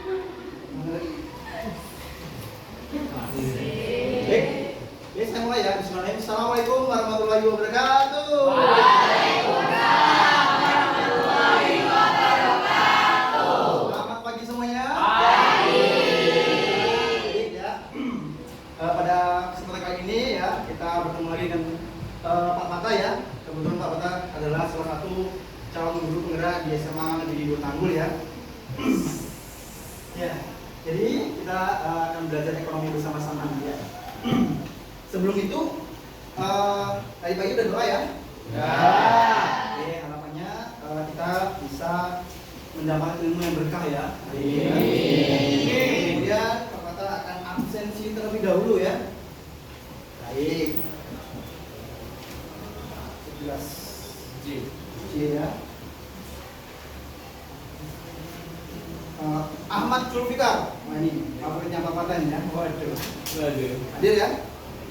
Baik, saya mulai ya. Bismillahirrahmanirrahim. Assalamualaikum warahmatullahi wabarakatuh. Waalaikumsalam warahmatullahi wabarakatuh. Selamat pagi semuanya. Pagi. Baik ya. Pada kesempatan kali ini ya kita bertemu lagi dengan Pak Mata ya. Kebetulan Pak Mata adalah salah satu calon guru penggerak di SMA Negeri 2 Tanggul ya. Ya, jadi kita akan belajar ekonomi bersama-sama ya. Sebelum itu, tadi pagi udah doa ya? Ya. Oke, harapannya kita bisa mendapatkan ilmu yang berkah ya. Kemudian Pak Mata akan absensi terlebih dahulu ya. Baik. 11 J ya. Ahmad Zulfikar. Nah ini favoritnya Pak Mata nih ya. Waduh. Hadir ya?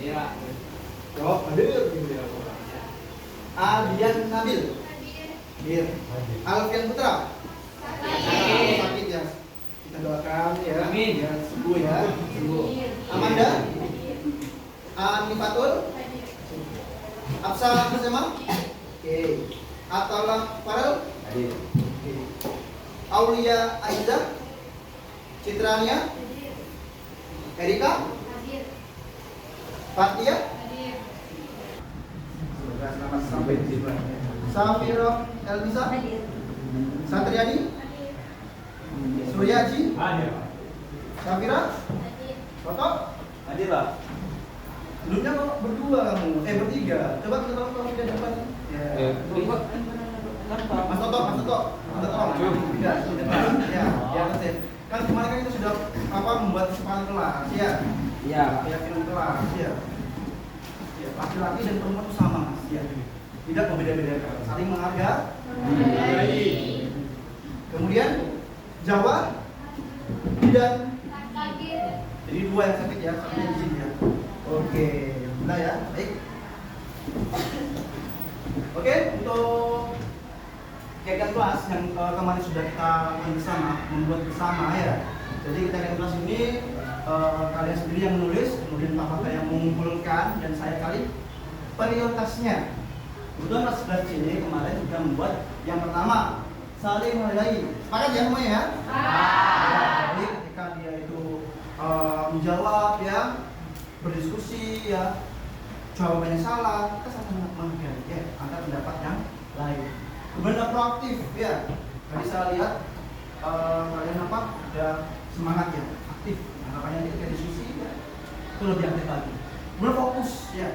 Iya. Jawab hadir. Adian Nabil. Hadir. Alfian Putra. Sakit ya. Kita doakan ya. Amin. Ya sembuh ya. Sembuh. Amanda. Anifatul. Absa Sema. Oke. Atala Farel. Hadir. Oke. Aulia Aiza. Citrania. Erika. Fatia. Selamat sampai di sini. Safira Elisa. Satriani. Suryaji. Hadir. Safira. Toto. Hadir lah. Dulunya kok berdua kamu? Bertiga. Coba kita tolong kalau tidak dapat. Ya. Mas Toto, Mas Toto. Mas Toto. Ya, ya, ya, Mas. Kan kemarin kan kita sudah membuat kesepakatan kelas, ya. Iya. Keyakinan kelas, ya. Ya, laki-laki dan perempuan itu sama, Mas. Ya. Tidak membeda-bedakan, saling menghargai. Kemudian Jawa dan jadi dua yang sakit ya, satunya di sini ya. Oke, udah ya, baik. Oke, untuk kegiatan kelas yang kemarin sudah kita membuat bersama ya. Jadi kegiatan kelas ini kalian sendiri yang menulis, kemudian Pak Mata yang mengumpulkan, dan saya kali prioritasnya. Kebetulan kelas 11 ini kemarin sudah membuat yang pertama saling menghargai. Sepakat ya semuanya ya? Jadi ketika dia itu menjawab ya, berdiskusi ya, jawabannya salah, kita saling menghargai ya, antara pendapat yang lain. Kemudian proaktif ya. Tadi saya lihat kalian ada semangat ya, aktif. Harapannya ketika diskusi ya, itu lebih aktif lagi. Kemudian fokus ya.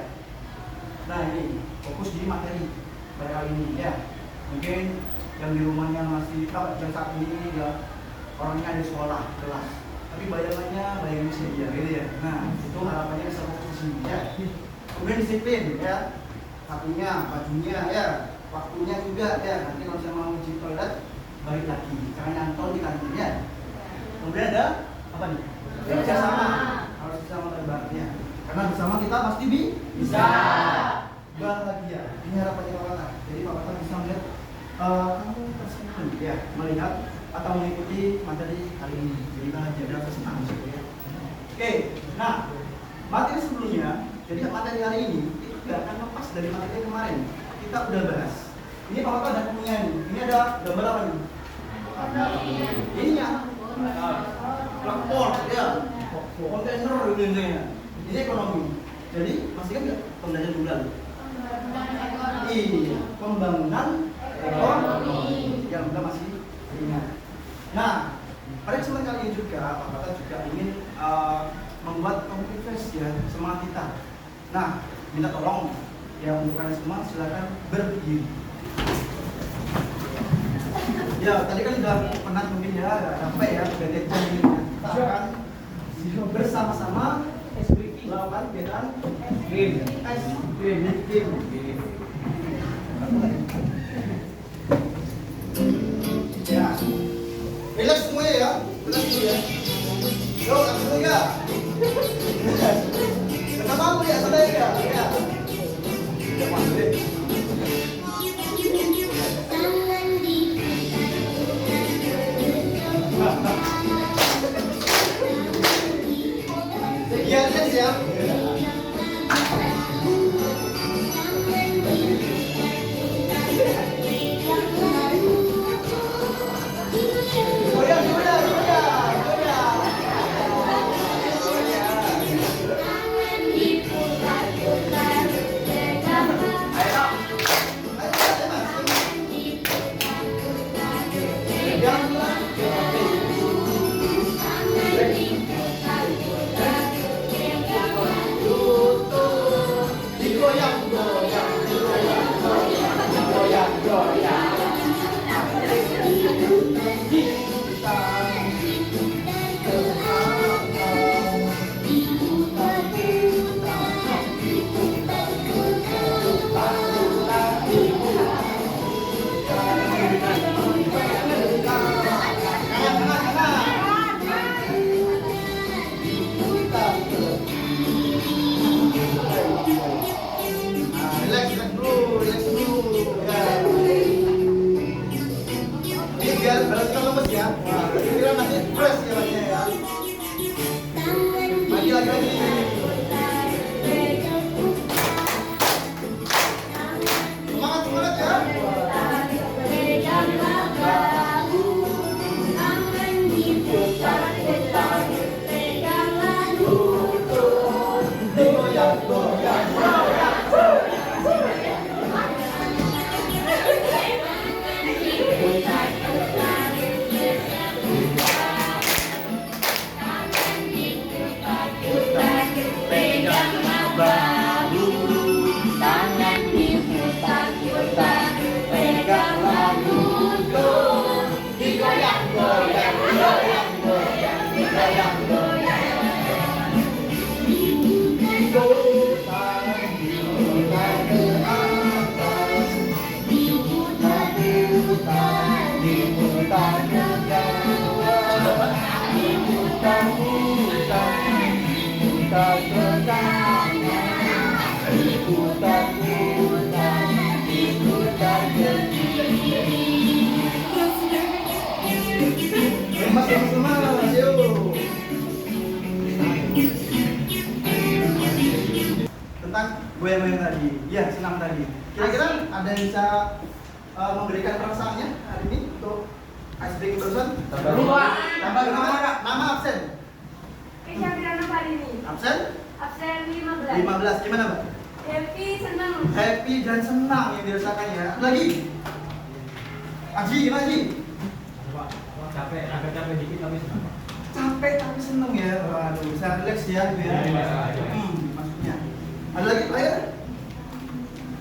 Nah ini fokus di materi pada kali ini ya. Mungkin yang di rumahnya masih yang saat ini ya orangnya ada sekolah kelas, tapi bayangannya saja gitu ya. Nah itu harapannya bisa fokus di sini ya. Kemudian disiplin ya, satunya bajunya ya, waktunya juga ya. Nanti kalau saya mau uji toilet balik lagi, jangan nyantol di kantin ya. Kemudian ada apa nih? Kerjasama, harus bersama terbaiknya. Karena bersama kita pasti bisa bahagia. Ini harapannya Pak Mata. Jadi Pak Mata bisa melihat kamu tersenyum ya, melihat atau mengikuti materi kali ini. Jadi bahagia dan senang gitu ya. Oke, nah materi sebelumnya, jadi materi hari ini itu tidak akan lepas dari materi kemarin. Kita udah bahas. Ini Pak Mata ada punya ini. Ini ada gambar apa nih? Ininya plakpor ya, kontainer ini. Ini ekonomi. Jadi masih kan nggak pembelajaran bulan? Iya, pembangunan ekonomi. Yang kita masih ingat. Nah, pada kesempatan kali ini juga Pak Mata juga ingin membuat motivasi ya, semangat kita. Nah, minta tolong ya untuk kalian semua silakan berdiri. Ya, tadi kan sudah pernah mungkin ya, sampai ya, ganti jam ini. Kita akan bersama-sama lawan dengan game. Ya, relax semuanya ya, relax dulu ya. Yo, langsung ya. Kenapa aku ya, santai ya? Ya. Ya, masuk. siap. Goyang, goyang, goyang, goyang. Ayo. Relax dulu, relax dulu. Ya. Ini biar kita lemes ya. Wah, kira nanti fresh ya badannya ya. Lagi. Semangat, semangat ya. Goyang, goyang, goyang. Tentang goyang-goyang tadi, ya senam tadi. Kira-kira ada yang bisa memberikan perasaannya hari ini untuk ice breaking barusan? Tambah nama absen. Keisha Kirana Parini. Absen? Absen 15. 15. Gimana, Mbak? Happy, senang. Happy dan senang yang dirasakan ya. Lagi? Aji, gimana Aji? Agak capek dikit tapi senang. Capek tapi seneng ya. Waduh, bisa relax ya. Maksudnya. Ada lagi player?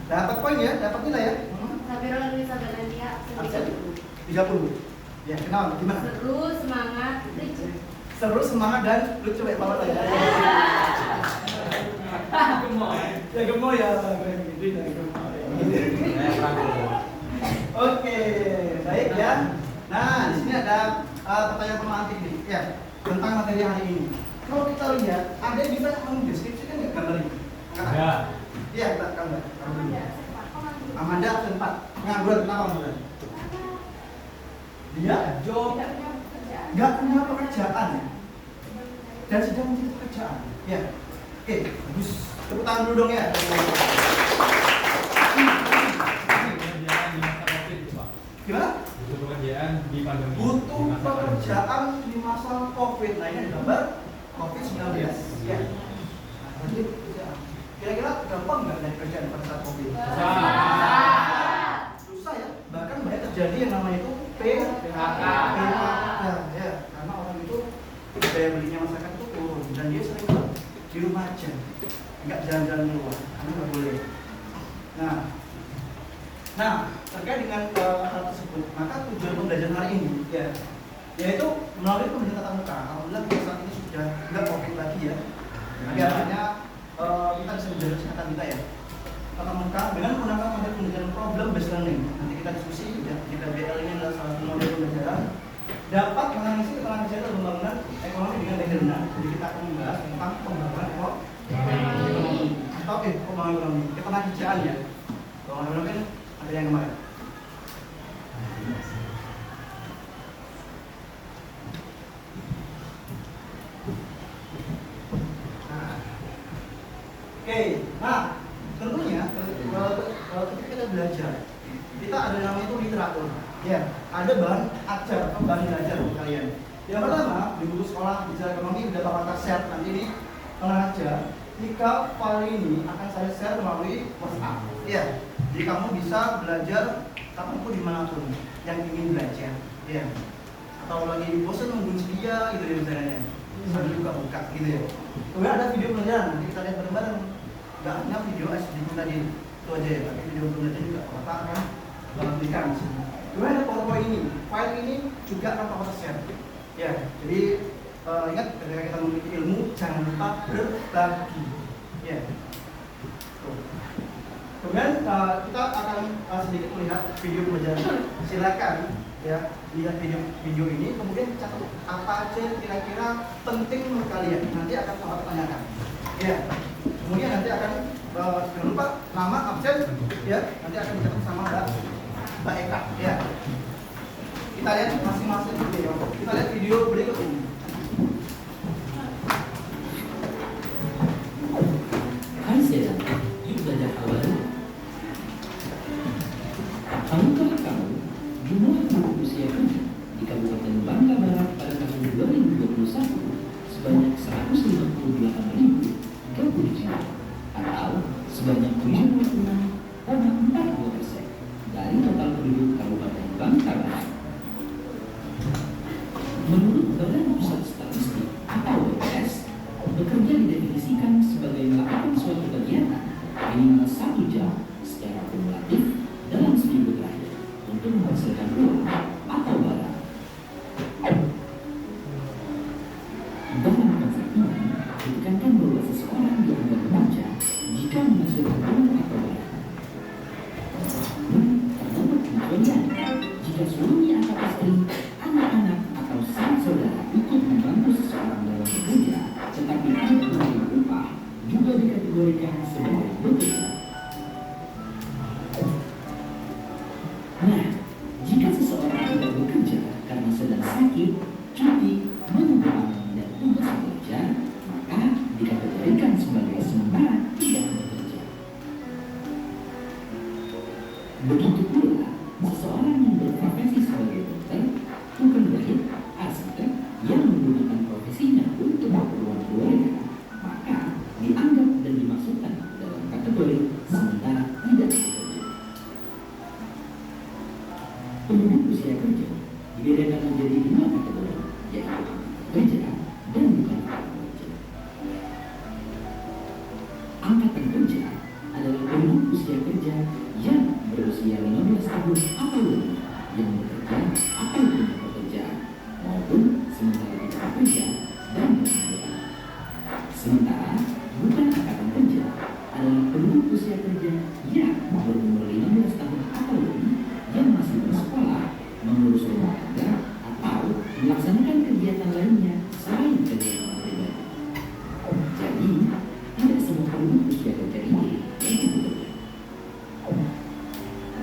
Dapat poin ya, dapat nilai ya. Sabira Luisa Galandia, absen Absen 30. 30. Ya, kenal gimana? Seru, semangat, lucu. Seru, semangat dan lucu baik banget lah ya. Ya gemoy ya. Oke, baik ya. Nah, di sini ada pertanyaan pemantik nih, ya, tentang materi hari ini. Kalau kita lihat, ada yang bisa mendeskripsikan nggak gambar ini? Ya. Iya, Mbak, gambar. Amanda absen 4. Nganggur, kenapa nganggur? Dia Job. nggak punya pekerjaan dan sedang mencari pekerjaan. Ya, oke, bagus. Tepuk tangan dulu dong ya. Gimana? Butuh pekerjaan di pandemi. Butuh pekerjaan di masa COVID. Nah, ini ada gambar COVID-19. Ya. Jadi, kira-kira gampang nggak dari kerjaan pada saat COVID? Susah ya. Bahkan banyak terjadi yang namanya itu PHK. Ya, karena orang itu daya belinya masyarakat itu turun dan dia sering di rumah aja, nggak jalan-jalan keluar karena nggak boleh. Nah, terkait dengan hal tersebut, maka tujuan pembelajaran hari ini ya, yaitu melalui pembelajaran tatap muka. Alhamdulillah kita saat ini sudah nggak COVID lagi ya. Jadi artinya kita bisa menjaga kesehatan kita ya. Tatap muka dengan menggunakan model pembelajaran problem based learning. Nanti kita diskusi ya. Jika BL ini adalah salah satu model pembelajaran dapat menganalisis keterangan kesehatan pembangunan ekonomi dengan sederhana. Jadi kita akan membahas tentang pembangunan ekonomi. Oke, pembangunan ekonomi. Ketenagakerjaan ya. Pembangunan ekonomi kan ada yang kemarin. Nah, Oke, nah tentunya ketika kita belajar, kita ada namanya itu literatur. Ya, ada bahan ajar atau bahan belajar untuk kalian. Yang pertama, di buku sekolah bicara ekonomi udah bakal share nanti nih, tenang aja. Jika file ini akan saya share melalui WhatsApp. Ya, jadi kamu bisa belajar kapanpun dimanapun yang ingin belajar. Ya, atau lagi bosan nungguin sedia gitu ya misalnya. Sambil buka-buka gitu ya. Kemudian ada video pelajaran, nanti kita lihat bareng-bareng. Gak hanya video SD tadi itu aja ya, tapi video pelajaran juga apa akan berikan di sini. Kemudian ada PowerPoint ini, file ini juga akan kita share. Ya, jadi ingat ketika kita memiliki ilmu jangan lupa berbagi. Ya. Tuh. Kemudian kita akan sedikit melihat video pelajaran. Silakan ya lihat video ini, kemudian catat apa aja kira-kira penting menurut kalian. Nanti akan saya tanyakan. Ya. Kemudian nanti akan jangan lupa nama absen ya, nanti akan dicatat sama Mbak Eka ya. Kita lihat masing-masing video. Kita lihat video berikut ini. Hai Sedan, yuk belajar hal baru. Tahukah kamu jumlah penduduk usia kerja di Kabupaten Bangka Barat pada tahun 2021 sebanyak 158.030 jiwa atau sebanyak 76,42% dari total penduduk Kabupaten Bangka Barat. Menurut Badan Pusat Statistik atau BPS, bekerja didefinisikan sebagai melakukan suatu kegiatan minimal 1 jam secara kumulatif dalam seminggu terakhir untuk menghasilkan uang atau barang. Dalam konsep ini, ditekankan bahwa seseorang dianggap bekerja jika menghasilkan uang atau barang. Terdapat kecualian jika suami atau istri, anak-anak atau sanak saudara ikut membantu seseorang dalam bekerja, tetapi tidak menerima upah, juga dikategorikan sebagai bekerja. Nah, jika seseorang tidak bekerja karena sedang sakit, cuti, menunggu dan tugas bekerja, maka dikategorikan sebagai sementara tidak bekerja. Begitu pula, seseorang yang berprofesi sebagai dokter, tukang jahit, arsitek yang menggunakan profesinya untuk keperluan keluarga, maka dianggap dan dimasukkan dalam kategori sementara tidak bekerja. Penduduk usia kerja dibedakan menjadi 2 kategori, yaitu kerja dan bukan kerja. Angkatan kerja adalah penduduk usia kerja yang berusia 15 tahun atau lebih yang bekerja atau punya pekerjaan maupun sementara tidak bekerja dan pengangguran. Sementara bukan angkatan kerja adalah penduduk usia kerja yang berumur 15 tahun atau lebih yang masih bersekolah, mengurus rumah tangga atau melaksanakan kegiatan lainnya selain kegiatan pribadi. Jadi, tidak semua penduduk usia kerja ini yang bekerja.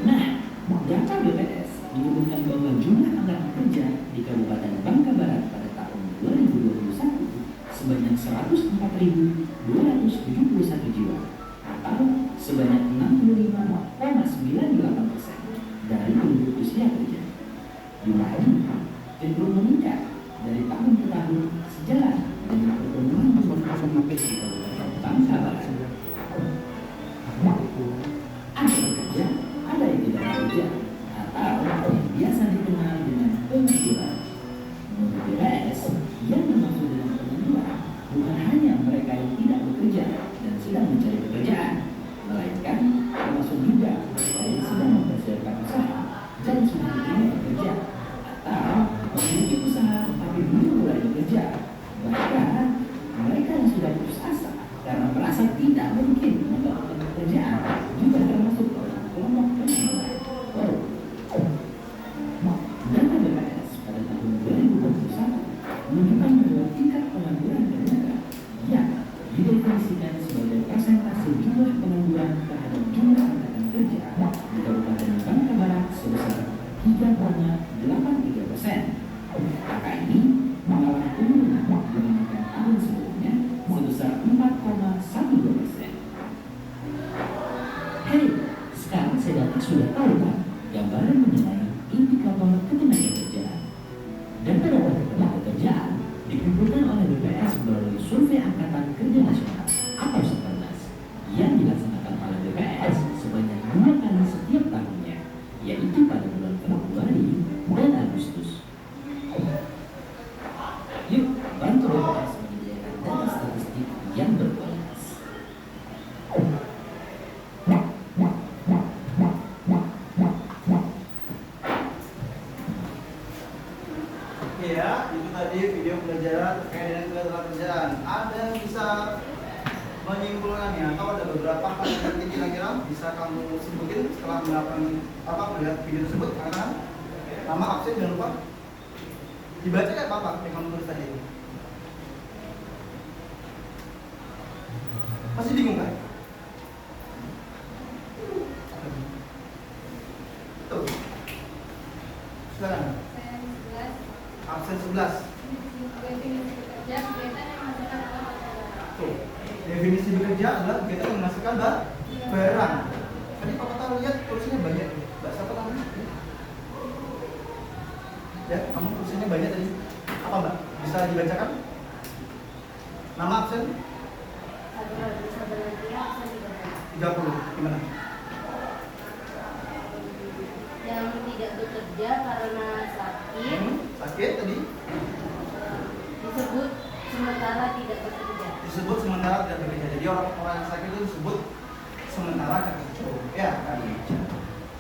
Nah, data BPS menyebutkan bahwa jumlah angkatan kerja di Kabupaten Bangka Barat pada tahun 2021 sebanyak 104.271 jiwa atau sebanyak 65,98% dari penduduk usia kerja. Jumlah ini cenderung meningkat dari tahun ke tahun sejalan dengan pertumbuhan jumlah penduduk di Kabupaten Bangka Barat. Ada yang kerja, ada yang tidak bekerja, atau yang biasa dikenal dengan pengangguran. Menurut BPS, yang dimaksud dengan pengangguran bukan hanya mereka yang tidak bekerja dan sedang mencari pekerjaan, melainkan termasuk juga mereka yang sedang mempersiapkan usaha dan sudah diterima bekerja, atau memiliki usaha tapi belum mulai bekerja. Bahkan mereka yang sudah putus asa karena merasa tidak mungkin mendapatkan pekerjaan juga termasuk kelompok pengangguran. Data BPS pada tahun 2021 menunjukkan bahwa tingkat pengangguran terbuka yang didefinisikan sebagai persentase jumlah pengangguran terhadap jumlah angkatan kerja di Kabupaten Bangka Barat sebesar 3,83%. Angka ini mengalami penurunan dibandingkan tahun sebelumnya sebesar 4,12%. Sudah tahu kan gambaran mengenai indikator ketenagakerjaan? Data ketenagakerjaan dikumpulkan oleh BPS melalui Survei Angkatan Kerja Nasional atau Sakernas yang dilaksanakan oleh BPS sebanyak 2 kali setiap tahunnya, yaitu pada bulan Februari dan Agustus. Yuk, bantu BPS menyediakan data statistik yang berkualitas. Ya, itu tadi video pelajaran terkait dengan ketenagakerjaan. Ada yang bisa menyimpulkannya atau ada beberapa hal yang nanti kira-kira bisa kamu sebutin setelah melihat video tersebut? Karena nama absen jangan lupa dibaca kayak apa yang kamu tulis tadi. Masih bingung kan? Tuh. Silakan. Absen 11. Tuh. Definisi bekerja adalah kegiatan yang menghasilkan barang. Tadi Papa tahu lihat tulisannya banyak. Mbak siapa namanya? Ya, kamu tulisannya banyak tadi. Apa Mbak? Bisa dibacakan? Nama absen? 30. Gimana? Yang tidak bekerja karena sakit Sakit tadi? disebut sementara tidak bekerja. Disebut sementara tidak bekerja. Jadi orang yang sakit itu disebut sementara tidak bekerja. Ya, kan?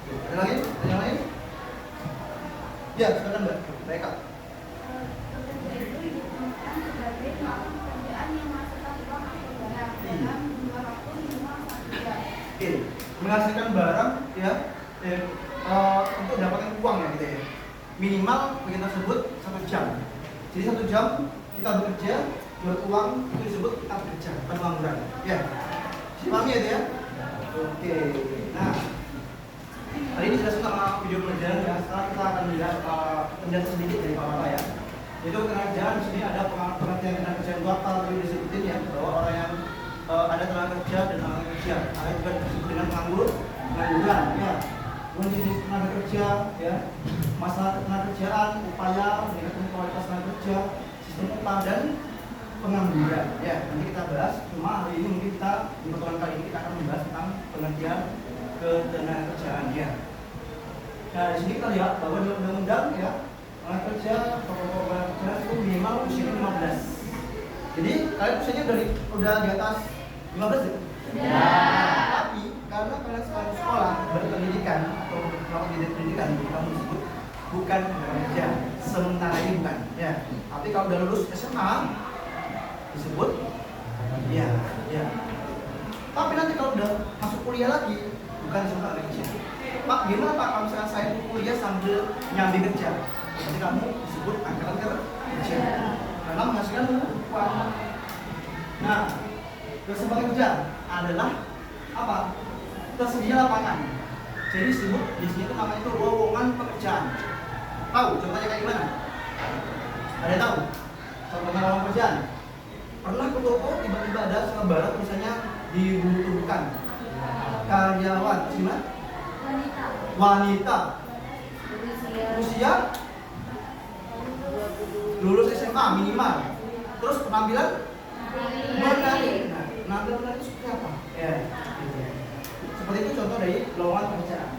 Ada lagi? Ada yang lain? Ya, silakan Mbak. Baik, Kak. Bekerja itu ditemukan sebagai pekerjaan yang menghasilkan uang atau barang dalam jumlah waktu minimal 1 jam. Oke, menghasilkan barang ya untuk dapatkan uang ya gitu ya. Minimal kita sebut 1 jam. Jadi 1 jam kita bekerja buat uang itu disebut kita bekerja, pengangguran. Ya, paham ya itu ya? Oke, nah hari ini jelas sama video pelajaran ya. Sekarang kita akan melihat penjelasan sedikit dari Pak Bapak ya. Itu kerjaan di sini ada pengertian tenaga kerja yang bakal tadi disebutin ya, bahwa orang yang ada tenaga kerja dan tenaga kerja. Ada juga disebut dengan pengangguran ya. Kondisi tenaga kerja ya, masalah tenaga kerjaan, upaya meningkatkan kualitas tenaga kerja, sistem upah dan pengangguran ya. Nanti kita bahas. Cuma hari ini mungkin kita di pertemuan kali ini kita akan membahas tentang pengertian ketenaga kerjaan ya. Nah di sini kita lihat bahwa di undang-undang ya, tenaga kerja pokok tenaga kerja itu minimal usia 15. Jadi kalian usianya udah di atas 15 ya? Tapi karena kalian sekarang sekolah berpendidikan atau melakukan pendidikan, kamu disebut bukan kerja sementara ini bukan ya. Tapi kalau udah lulus SMA disebut ya. Tapi nanti kalau udah masuk kuliah lagi bukan sementara kerja. Pak, gimana Pak kalau misalnya saya kuliah sambil nyambi kerja? Nanti kamu disebut angkatan kerja karena menghasilkan uang. Nah, kesempatan kerja adalah apa? Tersedia lapangan. Jadi disebut di sini itu namanya itu lowongan pekerjaan. Tahu contohnya kayak gimana? Ada yang tahu? Contohnya lowongan pekerjaan. Pernah ke toko tiba-tiba ada selebaran misalnya dibutuhkan karyawan gimana? Wanita. Usia lulus SMA minimal. Terus penampilan menarik. Nah, penampilan itu seperti apa? Ya, gitu. Seperti itu contoh dari lowongan pekerjaan.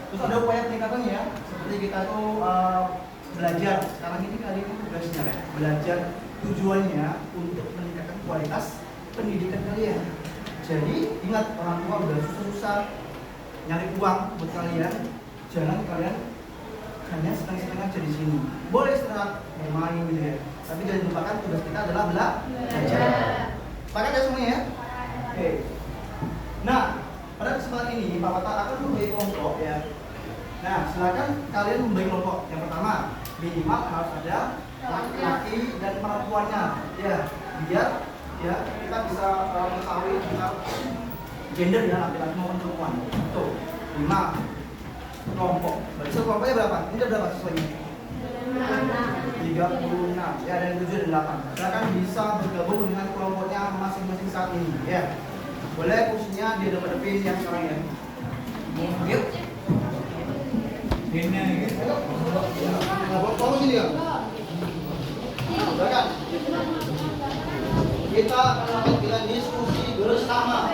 Terus ada upaya peningkatannya ya, seperti kita tuh belajar. Sekarang ini kali ini tugasnya ya, belajar tujuannya untuk meningkatkan kualitas pendidikan kalian. Jadi ingat, orang tua udah susah-susah nyari uang buat kalian, jangan kalian hanya senang-senang aja di sini. Boleh istirahat, bermain gitu ya, tapi jangan lupakan tugas kita adalah belajar. Sepakat ya semuanya ya? Oke. Nah, pada kesempatan ini Pak Wata akan membagi kelompok ya. Nah, silakan kalian membagi kelompok. Yang pertama, minimal harus ada laki-laki dan perempuannya ya, biar ya kita bisa mengetahui tentang gender ya, laki-laki maupun perempuan. Tuh, 5 kelompok. Berarti kelompoknya berapa? Ini ada berapa siswanya? 36. Ya, ada yang 7 dan 8. Silakan bisa bergabung dengan kelompoknya masing-masing saat ini ya. Boleh kursinya di depan yang sekarang ya. Yuk. Kayaknya gitu. Nah, fokus ini ya. Silakan. Kita akan bilang diskusi bersama.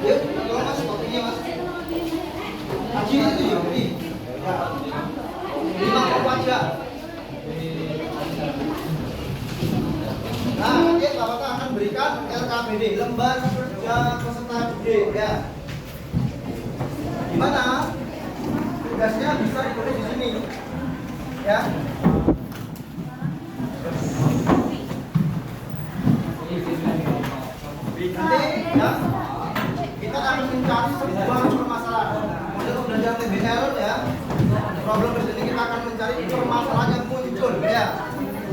Yuk, tolong mas, kopinya mas. Haji itu ya, ini. Ya. 5 kopi aja. Nah, nanti Bapak akan berikan LKPD, lembar kerja peserta didik, ya. Gimana? Tugasnya bisa ditulis di sini, ya. Nanti, ya, kita akan mencari sebuah permasalahan. Untuk belajar TBL, ya, problem di sini kita akan mencari permasalahan yang muncul, ya,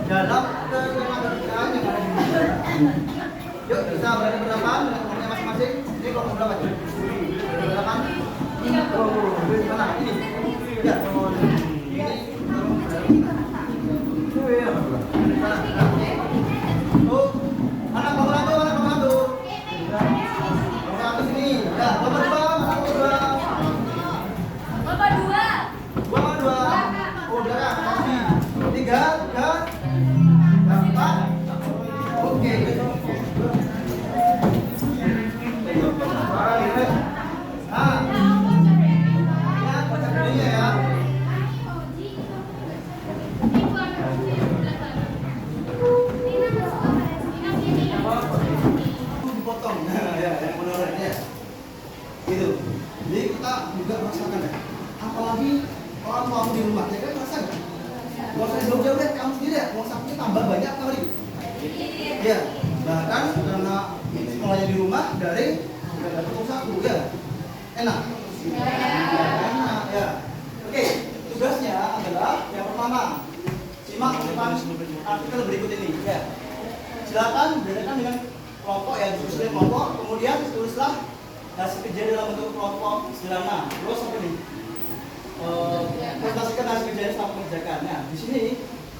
dalam ketenagaan yang ada di sini. Yuk, bisa berada berhadapan dengan kelompoknya masing-masing. Ini kelompok berapa? Berhadapan? 30. Mana? Ini? Ya. Ini. Tuh. Mana kelompok satu? Mana kelompok satu? Kelompok satu sini. Ya, kelompok dua. Mana kelompok dua? Bapak dua. Dua mana dua? Oh, belakang. Kasih. Tiga. Empat. Oke. Ah, ya, baca dulunya ya. Dipotong. Nah, ya, yang menurut ya. Gitu. Jadi kita juga merasakan ya. Apalagi orang tuamu di rumah, ya kan merasakan. Mau saya jauh-jauh deh, kamu sendiri ya. Mau sapinya tambah banyak kali. Ya, bahkan karena sekolahnya di rumah dari nggak dapat uang saku, ya. Enak. Enak, ya. Oke, tugasnya adalah yang pertama. Simak depan artikel berikut ini, ya. Silakan bedakan dengan kelompok ya, ditulisnya kelompok, kemudian tulislah hasil kejadian dalam bentuk kelompok sederhana. Terus apa nih? Presentasikan hasil kejadian selama pengerjakan. Nah, di sini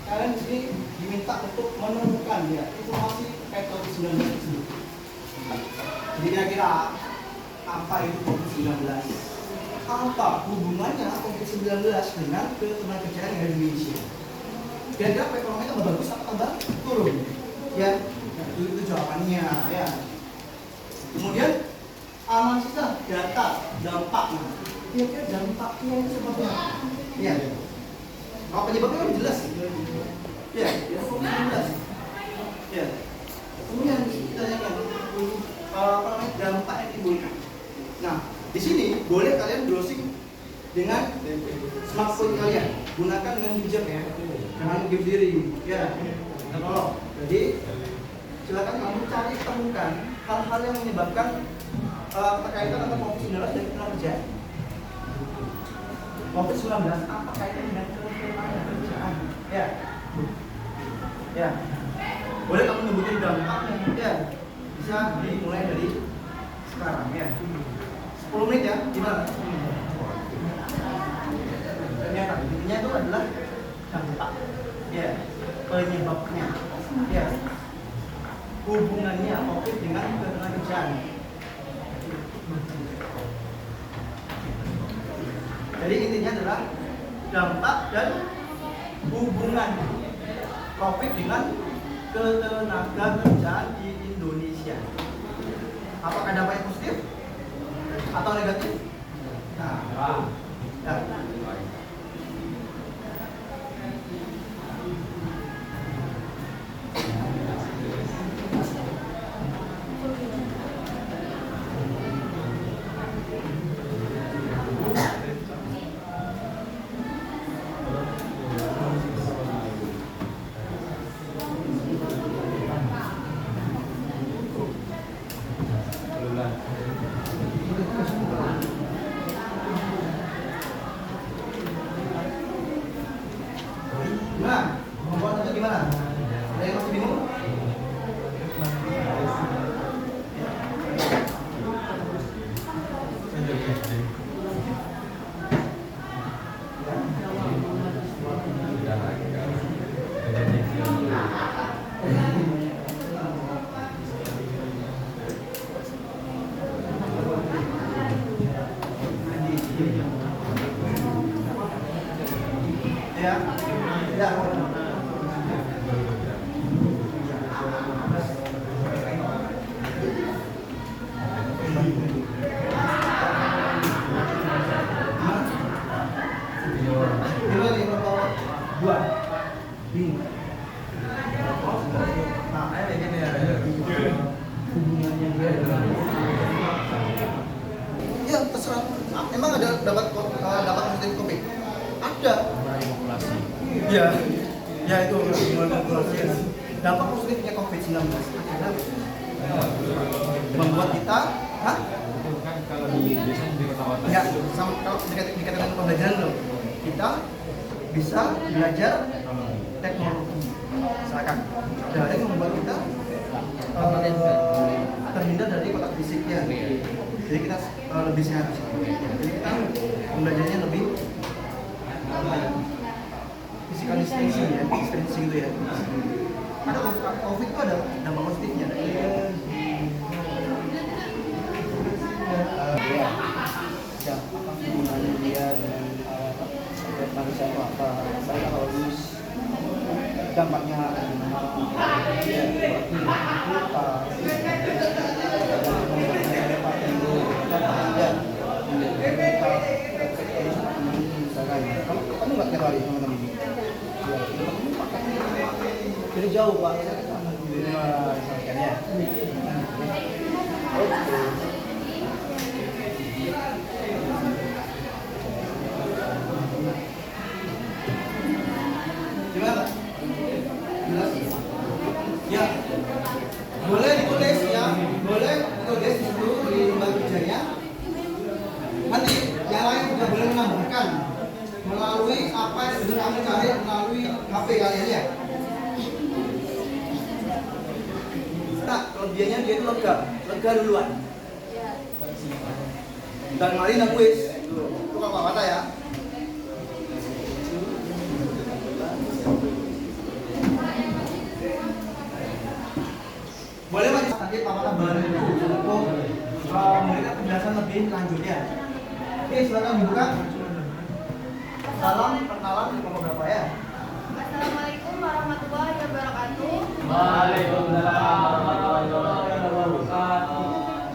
kalian di sini diminta untuk menemukan ya informasi terkait COVID-19 tersebut. Jadi kira-kira apa itu COVID-19? Apa hubungannya COVID-19 dengan ketenagakerjaan yang ada di Indonesia? Kira-kira perekonomian tambah bagus atau tambah turun? Ya, itu jawabannya ya. Kemudian analisis data dampaknya. Kira-kira dampaknya itu seperti apa? Ya. Kalau penyebabnya kan jelas. Ya, jelas. Ya. Kemudian kita tanyakan apa namanya dampak yang timbulkan. Nah, di sini boleh kalian browsing dengan smartphone kalian. Gunakan dengan bijak ya. Jangan game diri. Ya. Tolong. Jadi silakan kamu cari temukan hal-hal yang menyebabkan terkaitan antara COVID-19 dan ketenagakerjaan. COVID-19 apa kaitannya dengan ketenagakerjaan? Ya. Ya. Boleh kamu nyebutin dampaknya? Ya. Bisa dimulai dari sekarang ya. 10 menit ya. Gimana? Ternyata intinya itu adalah dampak. Ya. Penyebabnya. Ya. Hubungannya COVID dengan ketenagakerjaan. Jadi intinya adalah dampak dan hubungan COVID dengan ketenagakerjaan di Indonesia. Apakah dampaknya positif atau negatif? Nah, ya. Nah, membuat itu gimana? Ada yang masih bingung? Ya. Ya. Gimana nih kalau dua? Bingung. Nah, kayak gini ya. Hubungannya dia dengan ya terserah. Emang ada dapat positif COVID? Ada. Manipulasi. Iya. Ya itu manipulasi. Dampak positifnya COVID-19 adalah membuat kita, hah? Itu kan kalau di biasanya di kota-kota. Enggak, sama kalau dikatakan pembelajaran loh. Kita bisa belajar teknologi. Misalkan dari membuat kita terhindar dari kontak fisiknya. Jadi kita lebih sehat. Jadi kita belajarnya lebih physical distancing ya, distancing gitu ya. Karena COVID itu ada dampak positifnya. Ya, apa hubungannya dia dengan manusia itu apa? Saya kalau lulus dampaknya ya, kamu nggak tiap hari teman-teman ini? Jadi jauh pak. Misalkan ya. Oke. Gimana? Jelas? Ya. Boleh ditulis ya. Boleh ditulis dulu di lembar kerjanya. Nanti yang lain juga boleh menambahkan melalui apa yang sudah kamu cari melalui HP kalian ya. Nah, kelebihannya dia itu lega duluan. Dan mari nang wis. Itu kata ya. Boleh mas nanti Pak tambahan itu untuk memberikan penjelasan lebih lanjut ya. Oke, silakan dibuka. Salam perkenalan kelompok berapa ya? Assalamualaikum warahmatullahi wabarakatuh. Waalaikumsalam warahmatullahi wabarakatuh.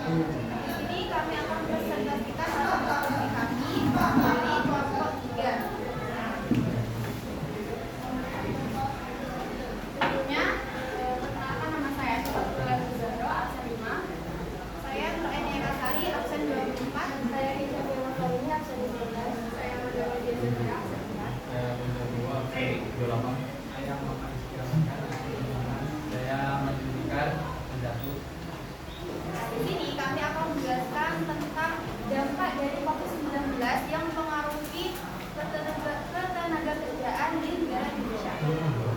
Di sini kami akan presentasikan hasil diskusi kami dari kelompok 3. Sebelumnya, perkenalkan nama saya Sofian Zahro, absen 5. Saya Nur Enia Kasari, absen 24. Saya Rizal Dewi, absen 12. Saya Madawa Jazira, absen 4. Saya Bunda Dua, absen 28. Saya Makan Sekirakan, saya Menjadikan Penjatu. Di sini kami akan menjelaskan tentang dampak dari COVID-19 yang mempengaruhi ketenaga kerjaan di negara Indonesia.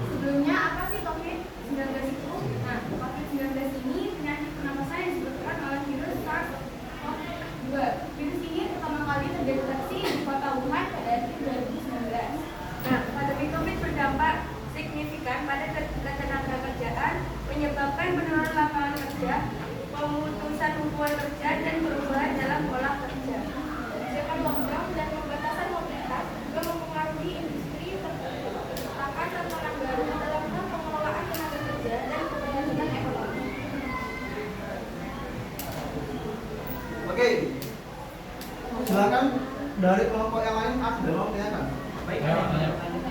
Sebelumnya, apa sih COVID-19 itu? Nah, COVID-19 ini penyakit pernapasan yang disebabkan oleh virus SARS-CoV-2. Virus ini pertama kali terdeteksi di kota Wuhan pada April 2019. Nah, pandemi COVID berdampak signifikan pada ketenaga kerjaan, menyebabkan penurunan lapangan kerja, pemutusan hubungan kerja, dan perubahan dalam pola kerja. Kebijakan lockdown dan pembatasan mobilitas juga mempengaruhi industri percetakan lapangan baru dalam hal pengelolaan tenaga kerja dan keberlanjutan ekonomi. Oke. Silakan dari kelompok yang lain ada mau tanyakan. Baik.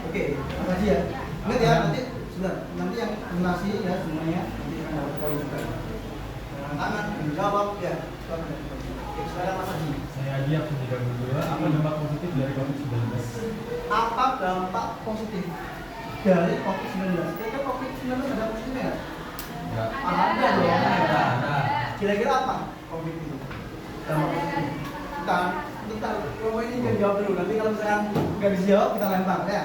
Oke, makasih ya. Ingat ya nanti sudah nanti yang donasi ya semuanya nanti akan dapat poin juga. Tangan menjawab ya. Oke, silakan Mas Haji. Saya Adi, absen 32. Apa dampak positif dari COVID-19? Apa dampak positif dari COVID-19? Kira-kira COVID-19 ada positifnya nggak? Enggak. Ada dong. Ada. Kira-kira apa COVID itu? Dampak positif. Kita kalau ini kan jawab dulu. Nanti kalau misalkan nggak bisa jawab kita lempar ya.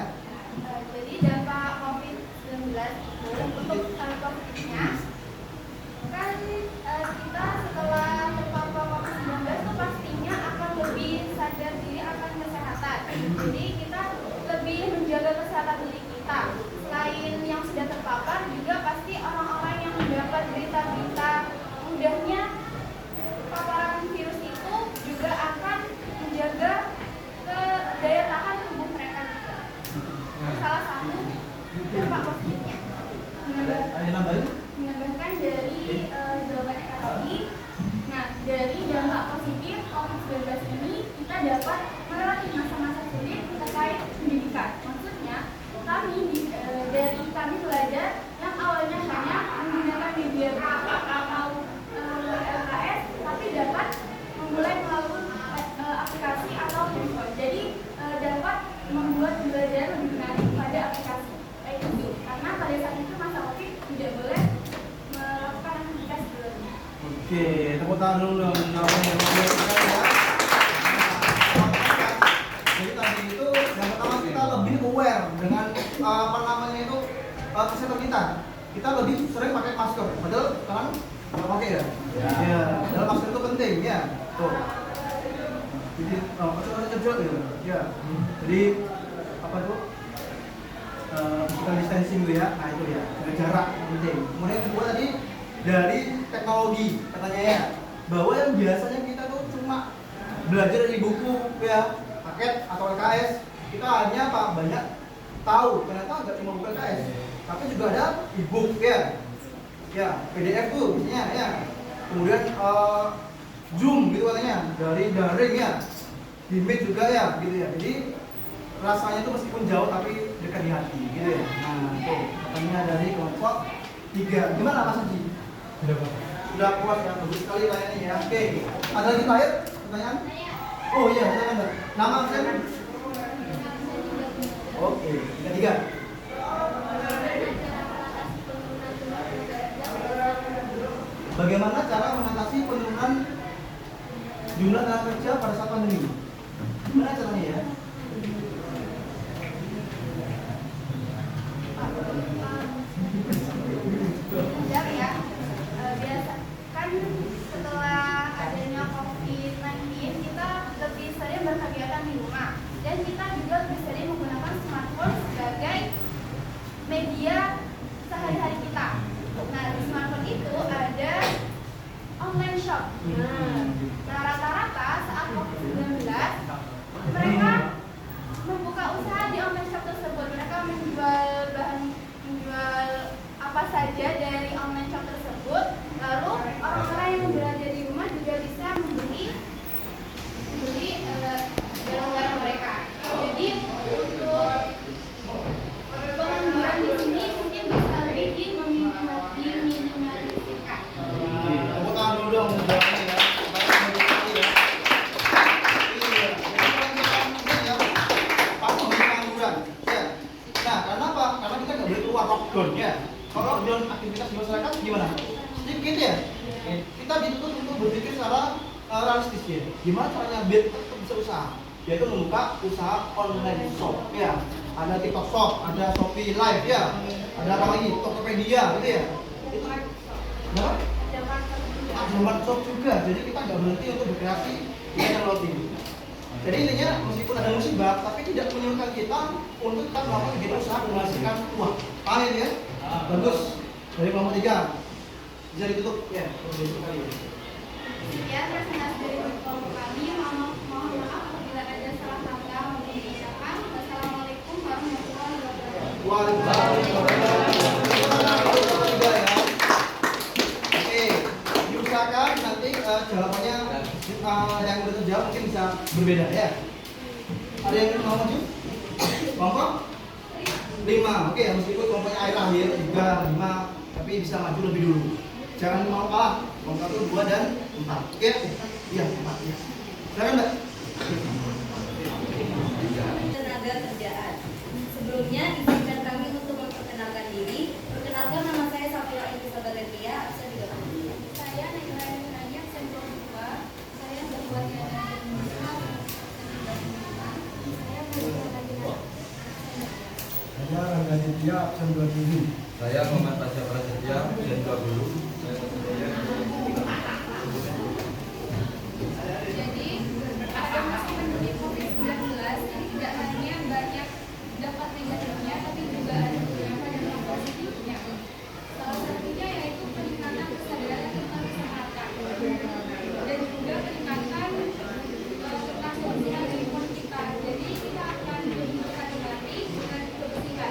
Jadi dampak COVID-19 itu untuk positifnya kan kita setelah terpapar COVID-19 itu pastinya akan lebih sadar diri akan kesehatan. Jadi kita lebih menjaga kesehatan diri kita. Selain yang sudah terpapar, juga pasti orang-orang yang mendapat berita-berita mudahnya paparan virus itu juga akan menjaga ke daya tahan tubuh mereka juga. salah satu dampak positifnya. Ada nambahin? Menambahkan dari jawaban Eka tadi. Nah, dari dampak positif COVID-19 ini kita dapat melewati masa-masa sulit terkait pendidikan. Maksudnya, dari kami belajar yang awalnya hanya menggunakan media atau LKS, tapi dapat memulai melalui aplikasi atau handphone. Jadi dapat membuat belajar lebih menarik pada aplikasi baik itu. Karena pada saat itu masa COVID tidak boleh melakukan aktivitas di luar. Oke, tepuk tangan dulu dong. Ya. Jadi tadi itu yang pertama kita lebih aware dengan apa namanya itu kesehatan kita. Kita lebih sering pakai masker. Padahal sekarang nggak pakai ya. Ya. Padahal masker itu penting ya. Tuh. Jadi masker cedera ya. Ya. Jadi apa itu? Physical distancing itu ya. Nah itu ya. Jaga jarak penting. Kemudian kedua tadi dari teknologi katanya ya, bahwa yang biasanya kita tuh cuma belajar dari buku ya, paket atau LKS, kita hanya apa banyak tahu ternyata nggak cuma buku LKS, tapi juga ada e-book ya, PDF tuh biasanya ya, kemudian Zoom gitu katanya dari daring ya, di Meet juga ya gitu ya, jadi rasanya tuh meskipun jauh tapi dekat di hati gitu ya. Nah itu katanya dari kelompok 3. Gimana Mas Haji? Sudah puas ya, bagus sekali layannya ya. Oke, ada lagi terakhir pertanyaan? Oh iya, silakan Mbak. Nama saya? Oke, 3. Bagaimana cara mengatasi penurunan jumlah tenaga kerja pada saat pandemi? Gimana caranya ya? Benar ya, biasa kan setelah adanya COVID-19 kita lebih sering berkegiatan di rumah dan kita juga lebih sering menggunakan smartphone sebagai media sehari-hari kita. Nah di smartphone itu ada online shop. Nah rata-rata saat COVID-19 mereka membuka usaha di online shop tersebut. Mereka menjual apa saja dari online shop tersebut, lalu orang-orang yang berada di rumah juga bisa membeli barang-barang mereka. Jadi untuk pengangguran di sini mungkin bisa lebih diminimalisirkan. Tepuk tangan dulu dong jawabannya ya. Patuh di pengangguran. Ya. Nah, karena apa? Karena kita nggak boleh keluar lockdown ya. Kalau lockdown aktivitas di masyarakat gimana? Sedikit ya. Kita dituntut untuk berpikir secara realistis ya. Gimana caranya biar tetap bisa usaha? Yaitu membuka usaha online shop ya. Ada TikTok Shop, ada Shopee Live ya. Ada apa lagi? Tokopedia gitu ya. Itu kenapa? Ada workshop juga. Jadi kita nggak berhenti untuk berkreasi di teknologi. Jadi intinya meskipun ada musibah, tapi tidak menyurutkan kita untuk kita melakukan kegiatan usaha dan menghasilkan uang. Paham ya? Bagus. Dari kelompok 3 bisa ditutup ya. Sekian presentasi dari kelompok kami. Mohon maaf apabila ada salah kata maupun ucapan. Wassalamualaikum warahmatullahi wabarakatuh. Waalaikumsalam. Oke, diusahakan nanti jawabannya yang terjawab mungkin bisa berbeda ya. Ada yang mau maju? Kelompok 5. Oke, meskipun kelompoknya air lahir 3, 5, tapi bisa maju lebih dulu. Jangan mau kalah. Kelompok 1, 2 dan 4. Oke? Iya, 4 ya. Silakan Mbak. Tenaga kerjaan. Sebelumnya izinkan kami untuk memperkenalkan diri. Perkenalkan, nama saya Safira Intisabel Lepia, absen 30. Saya Naila Nurani, absen 22. Saya berbuat dari Indonesia. Saya berbuat dari Saya Rangga Ditya, absen 27. Saya Muhammad Pasha Prasetya, dan 20. Jadi, pada masa pandemi COVID-19 ini tidak hanya banyak dampak negatifnya, tapi juga ada beberapa dampak positifnya. Salah satunya yaitu peningkatan kesadaran tentang kesehatan dan juga peningkatan tentang kebersihan lingkungan kita. Jadi kita akan lebih hati-hati dengan kebersihan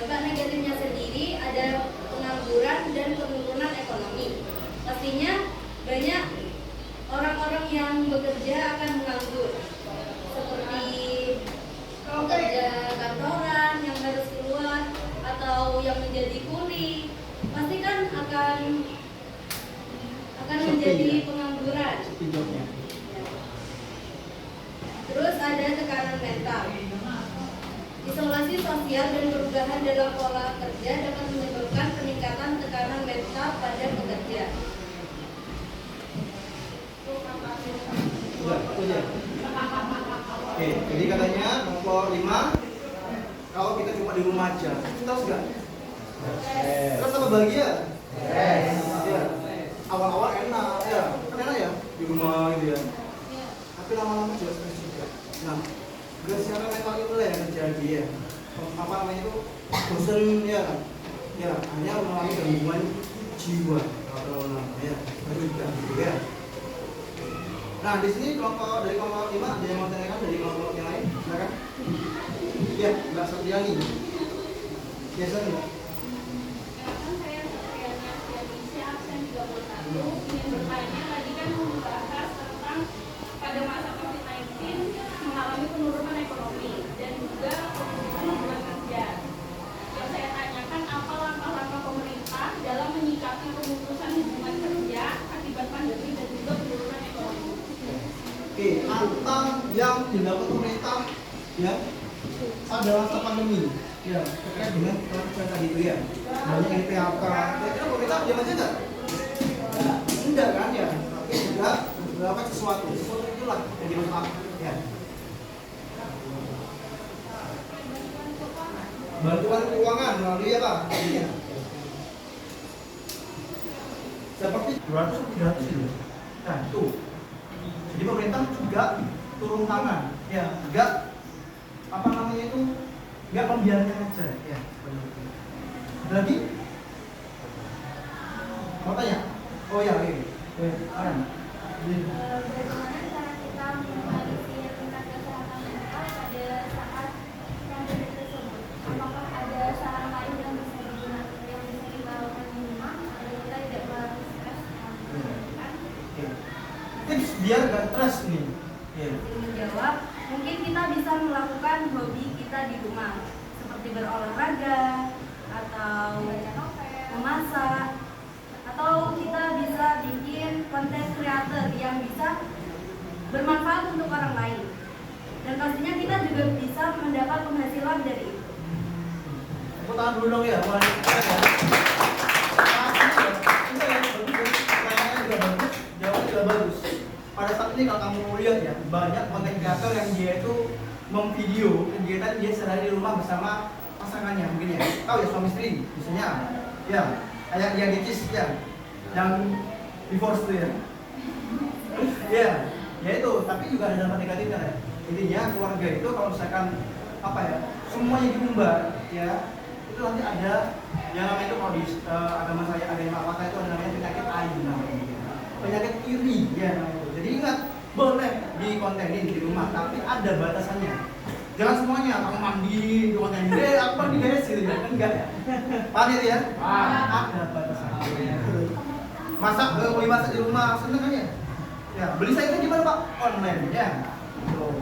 Dampak negatifnya sendiri ada pengangguran dan penurunan ekonomi. Pastinya banyak orang-orang yang bekerja akan menganggur, seperti pekerja kantoran yang harus keluar atau yang menjadi kuli, pasti kan akan menjadi pengangguran. Terus ada tekanan mental. Isolasi sosial dan perubahan dalam pola kerja dapat menyebabkan peningkatan tekanan mental pada pekerja. Oke, jadi katanya nomor 5, kalau kita cuma di rumah aja, terus nggak? Terus apa bahagia? Ya. Awal-awal enak, ya, kan enak ya di rumah gitu ya. Tapi lama-lama juga stres juga. Nah, secara mental itu lah yang terjadi ya. Apa namanya itu bosan ya, ya hanya mengalami gangguan jiwa kalau lama ya, juga gitu ya. Nah di sini dari kelompok 5 ada yang mau tanyakan dari kelompok yang lain, silakan. Ya, Mbak Satriani. Biasa enggak? Kan saya Satriani Asia absen 31 ingin bertanya, tadi kan membahas tentang pada masa COVID-19 mengalami penurunan ekonomi dan juga penurunan hubungan kerja. Yang saya tanyakan, apa langkah-langkah pemerintah dalam menyikapi pemutusan hubungan kerja akibat pandemi dan juga penurunan ekonomi? Oke, apa yang dilakukan pemerintah ya pada masa pandemi ya terkait dengan kerja tadi itu ya, banyak yang PHK. Kira-kira pemerintah diam aja nggak? Enggak kan ya, tapi juga melakukan sesuatu itulah yang dilakukan ya. Bantuan keuangan melalui apa? Ya. Seperti 200 nah tuh. Jadi pemerintah juga turun tangan, ya, enggak apa namanya itu, enggak membiarkan aja, ya. Lagi? Mau tanya? Oh ya, ini. Bagaimana Cara kita menganalisis tingkat kesehatan mental pada saat pandemi tersebut? Apakah ada saran lain yang bisa digunakan, yang bisa kita lakukan di rumah agar kita tidak merasa stres? Tips biar gak stres nih. Ya. Menjawab, mungkin kita bisa melakukan hobi kita di rumah, seperti berolahraga atau memasak, atau kita bisa bikin konten kreator yang bisa bermanfaat untuk orang lain. Dan pastinya kita juga bisa mendapat penghasilan dari itu. Tepuk tangan dulu dong ya. Jawabnya juga bagus. Pada saat ini kalau kamu lihat ya, banyak konten kreator yang dia itu memvideo kegiatan dia sehari di rumah bersama pasangannya mungkin ya. Tahu ya, suami istri misalnya. Ya, kayak yang dicis ya. Yang divorce itu ya. Ya, ya itu, tapi juga ada dampak negatifnya ya. Intinya keluarga itu kalau misalkan apa ya, semuanya diumbar ya, itu nanti ada yang namanya itu kalau di agama saya, agama apa itu ada namanya penyakit ain namanya. Penyakit iri ya namanya. Jadi ingat, boleh dikontenin di rumah, tapi ada batasannya. Jangan semuanya, aku mandi di konten aku mandi guys gitu ya, enggak ya. Paham itu ya? Ada batasannya. Masak, mau dimasak di rumah, seneng kan ya? Ya, beli sayurnya gimana Pak? Online ya. Tuh.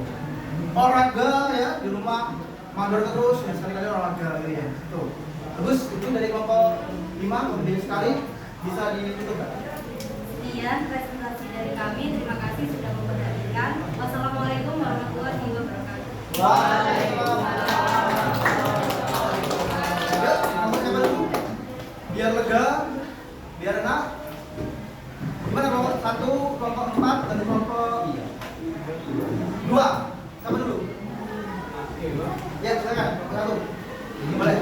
Olahraga ya di rumah, mager terus ya, sekali-kali olahraga gitu ya. Tuh. Terus itu dari kelompok 5, kemudian sekali bisa ditutup kan? Sekian presentasi dari kami. Terima kasih sudah memperhatikan. Wassalamualaikum warahmatullahi wabarakatuh. Waalaikumsalam. Ya, kelompok siapa dulu? Biar lega, biar enak. Gimana kelompok 1, kelompok 4, dan kelompok 2? Siapa dulu? Ya, silakan. Kelompok 1. Boleh.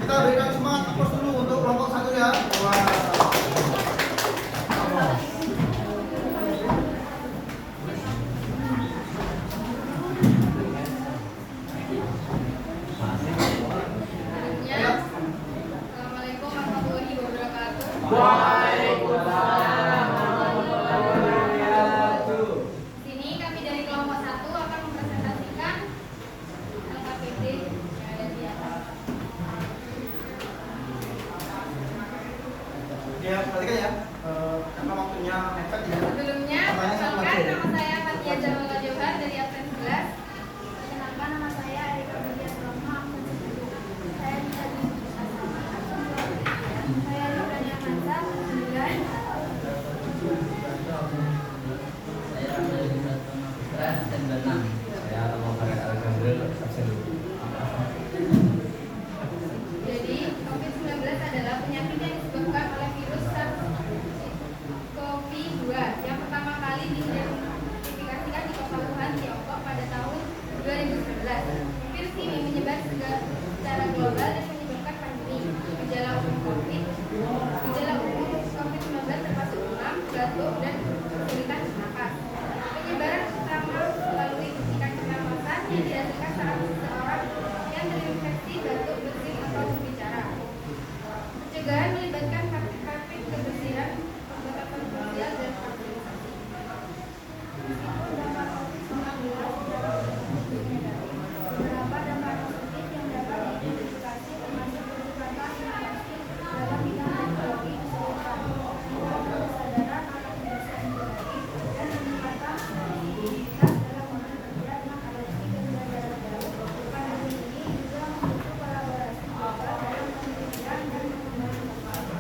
Kita berikan semangat applause dulu untuk kelompok 1 ya. Assalamualaikum warahmatullahi wabarakatuh. Waalaikumsalam warahmatullahi wabarakatuh. singkat ya. Sebelumnya, Pertanyaan satu perkenalkan aja. nama saya Fatia Jamal Johar dari absen 11. Perkenalkan nama saya Erika Budian Romo, absen 10. Saya bisa disebut sama absen 2. Saya Rifani Amansa, absen 9. Saya Ramdan Yusatama Putra, absen 26. Saya Romo Farid Alexander, absen 2. Jadi, COVID-19 adalah penyakit yang disebabkan oleh virus SARS-CoV-2 yang pertama kali diidentifikasikan di kota Wuhan, Tiongkok pada tahun 2019. Virus ini menyebar secara global dan menyebabkan pandemi. Gejala umum COVID-19 termasuk demam, batuk, dan kesulitan bernapas. Penyebaran utama melalui bisikan pernapasan yang dirasakan saat seseorang yang terinfeksi batuk, bersin, atau berbicara. Pencegahan melibatkan praktik-praktik kebersihan, pembatasan sosial, dan vaksinasi. Dampak COVID-19 beberapa dampak positif yang dapat diidentifikasi termasuk peningkatan inovasi dalam bidang teknologi keseluruhan, meningkatkan kesadaran akan kebersihan pribadi, dan peningkatan fleksibilitas dalam bekerja dengan adaptasi dan jarak jauh. Pandemi ini juga membutuhkan kolaborasi global dalam penelitian dan pengembangan inovasi.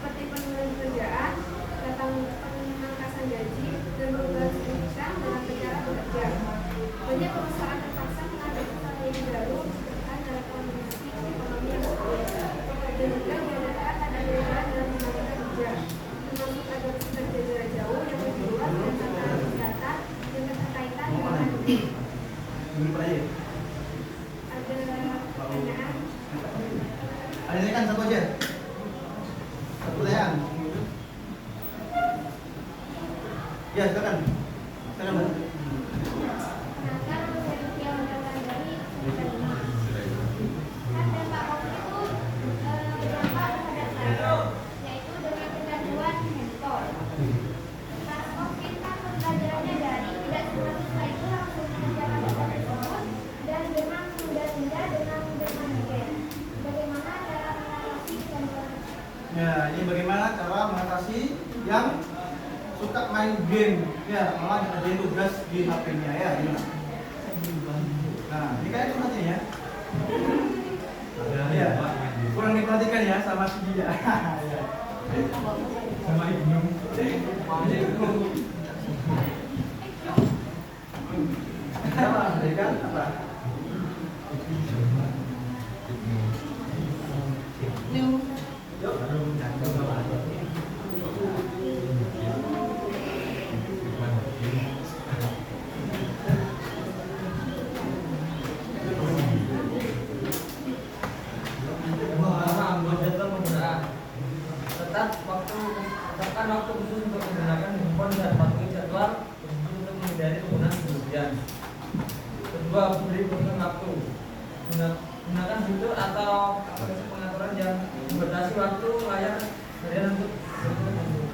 Berikutnya di sini ada dampak sangat luas peningkatan banyak perusahaan terpaksa mengambil strategi baru untuk bertahan dalam kondisi ekonomi yang sulit. Dan juga diadakan ada perubahan dalam pembangunan kerja, termasuk adopsi kerja jarak jauh yang lebih luas dan tantangan kesehatan yang berkaitan dengan pandemi. Ada pertanyaan? Ada ini kan satu aja. Satu pertanyaan. Ya, silakan. Silakan, Mbak. Ya, ini bagaimana cara mengatasi yang suka main game, ya, malah ngerjain tugas di HP-nya, ya, gimana? Nah, ini kayak itu nanti ya. Ya, kurang diperhatikan ya sama si dia. Sama ibu. Apa? Kan apa? Tetapkan waktu khusus untuk menggunakan handphone dan patuhi jadwal untuk menghindari penggunaan berlebihan. Kedua, beri batasan waktu. Gunakan fitur atau aplikasi pengaturan yang membatasi waktu layar harian untuk berkumpul.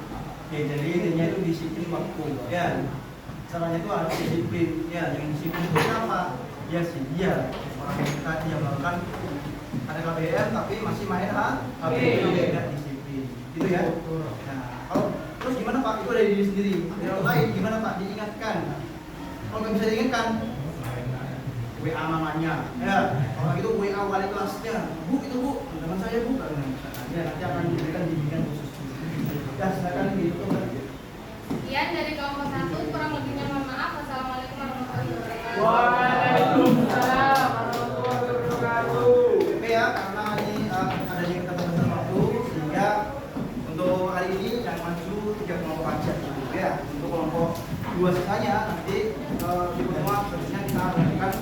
Oke, jadi intinya itu disiplin waktu, ya. Caranya itu harus disiplin, ya. Yang disiplin itu apa? Ya sih, dia orang yang tadi yang melakukan ada KBM tapi masih main HP, tidak disiplin, gitu ya. Nah, kalau terus gimana Pak? Itu dari diri sendiri. Dari orang lain gimana Pak? Diingatkan. Kalau nggak bisa diingatkan, WA mamanya, ya. Kalau gitu WA wali kelasnya, Bu itu Bu, teman saya Bu. Ya, nanti akan diberikan bimbingan khusus. Ya, silakan gitu. Sekian dari kelompok 1, kurang lebihnya mohon maaf. Wassalamualaikum warahmatullahi wabarakatuh. Waalaikumsalam warahmatullahi wabarakatuh. Oke ya, karena ini adanya keterbatasan waktu, sehingga untuk hari ini yang maju 3 kelompok aja, gitu ya. Untuk kelompok 2 sisanya nanti di pertemuan selanjutnya kita lakukan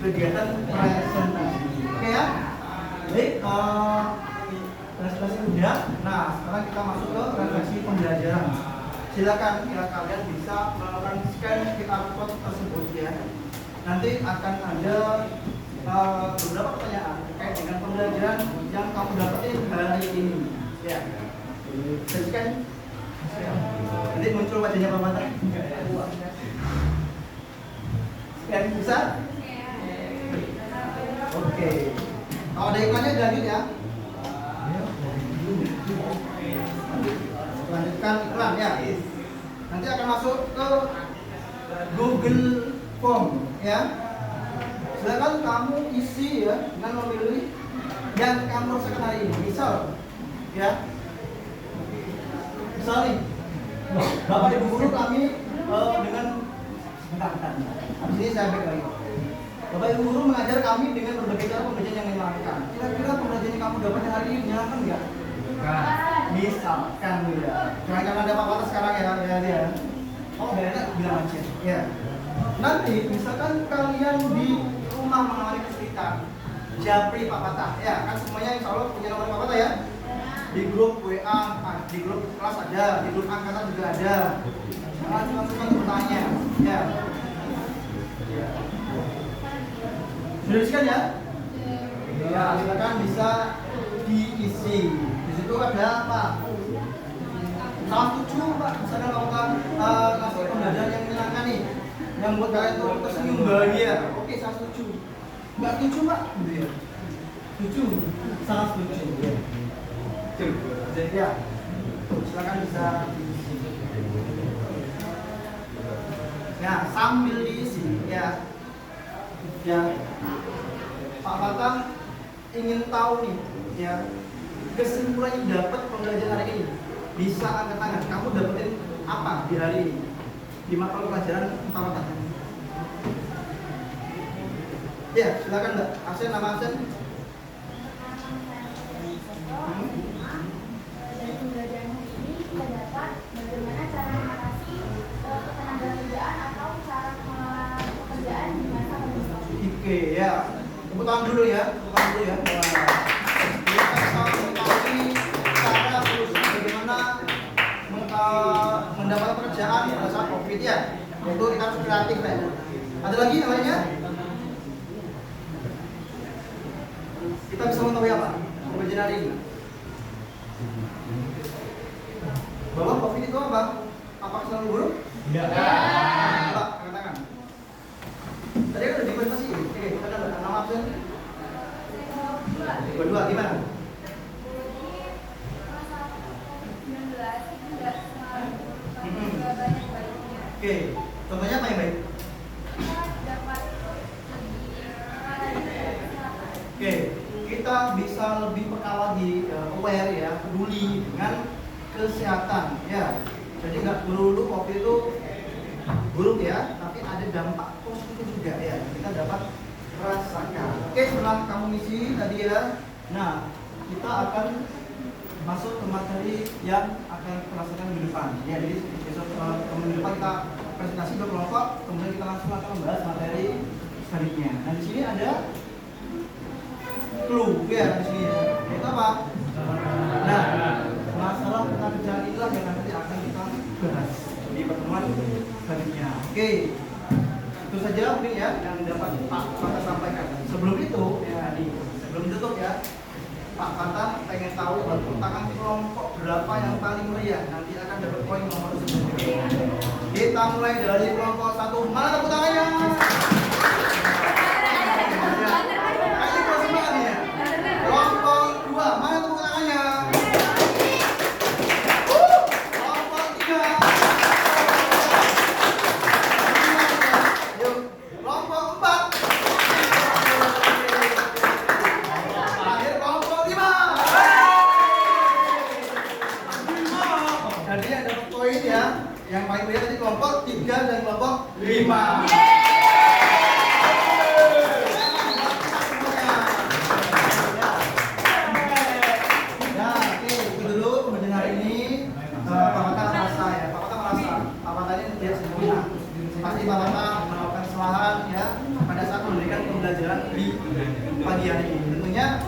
kegiatan presentasi. Oke ya. Baik, presentasi udah. Nah, sekarang kita masuk ke refleksi pembelajaran. silakan ya, kalian bisa melakukan scan QR code tersebut ya. Nanti akan ada beberapa pertanyaan terkait dengan pembelajaran yang kamu dapetin hari ini ya. Bisa scan. Nanti muncul wajahnya Pak Mata. Scan bisa? Oke. Kalau ada iklannya lanjut ya. Lanjutkan iklan ya. Nanti akan masuk ke Google Form ya. Silakan kamu isi ya dengan memilih yang kamu rasakan hari ini. Misal ya. Misal nih, Bapak Ibu guru kami dengan sebentar. Habis ini saya back lagi. Bapak Ibu guru mengajar kami dengan berbagai cara pembelajaran yang menyenangkan. Kira-kira pembelajaran yang kamu dapat hari ini menyenangkan nggak? Misalkan ya. Jangan karena ada Pak Wata sekarang ya. Oh, udah enak bilang aja. Ya. Nanti misalkan kalian di rumah mengalami kesulitan, japri Pak Wata. Ya, kan semuanya insya Allah punya nomor Pak Wata ya. Di grup WA, di grup kelas ada, di grup angkatan juga ada. Jangan cuma bertanya. Ya. Sudah disikan ya? Ya, silakan bisa diisi. Di situ ada apa? Salah setuju Pak, misalkan melakukan ngasih pembelajaran yang menyenangkan nih, yang buat kalian tuh tersenyum bahagia. Oke, saya setuju. Nggak setuju Pak? Gitu ya. Setuju, sangat setuju. Jadi ya, silakan bisa diisi. Ya, sambil diisi ya. Ya, Pak Fatah ingin tahu nih ya, kesimpulan yang dapat pembelajaran hari ini. Bisa angkat tangan, kamu dapetin apa di hari ini di mata pelajaran Pak Fatah? Ya, silakan Mbak. Absen, nama absen. Dari pembelajaran hari ini kita dapat bagaimana cara mengatasi ketenagakerjaan atau cara mengelola pekerjaan di masa pandemi. Oke ya, tepuk tangan dulu ya, Kita mengetahui cara solusi bagaimana mendapat pekerjaan pada saat COVID ya. Yaitu kita harus kreatif ya. Ada lagi yang lainnya? Kita bisa mengetahui apa? Pembelajaran hari ini. Bahwa COVID itu apa? Apakah selalu buruk? Tidak. Mbak, angkat tangan. Tadi kan udah dipresentasi. Oke, kita dapat nama absen. Berdua gimana? Oke, contohnya apa yang baik? Oke, kita bisa lebih peka lagi, aware ya, peduli dengan kesehatan ya. Jadi nggak melulu COVID itu buruk ya, tapi ada dampak positif juga ya. Kita dapat rasakan. Oke, setelah kamu ngisi tadi ya. Nah, kita akan masuk ke materi yang akan kita rasakan minggu depan. Ya, jadi besok minggu depan kita presentasi berkelompok, kemudian kita langsung akan membahas materi selanjutnya. Nah, di sini ada clue ya di sini. Itu apa? Nah, masalah pekerjaan inilah yang nanti akan kita bahas di pertemuan selanjutnya. Oke, itu saja mungkin ya yang dapat Pak Fatah sampaikan. Sebelum itu ya, sebelum tutup ya, Pak Fatah pengen tahu tangan kelompok berapa yang paling meriah, nanti akan dapat poin nomor tersebut. Kita mulai dari kelompok 1. Mana tepuk tangannya? Kelompok 2, mana tepuk tangannya? Kelompok 3. Yuk, kelompok 4. Terakhir kelompok 5. Jadi yang dapat poin ya, yang paling meriah tadi kelompok 3 dan kelompok 5. Pasti Pak Fatah melakukan kesalahan ya pada saat memberikan pembelajaran di pagi hari ini. Tentunya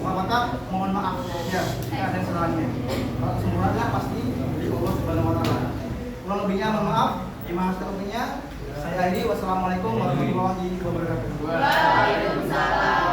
Pak Fatah mohon maaf ya ada kesalahannya. Kalau sempurna pasti di Allah Subhanahu wa taala. Kurang lebihnya mohon maaf. Terima kasih. Saya Adi. Wassalamualaikum warahmatullahi wabarakatuh. Waalaikumsalam.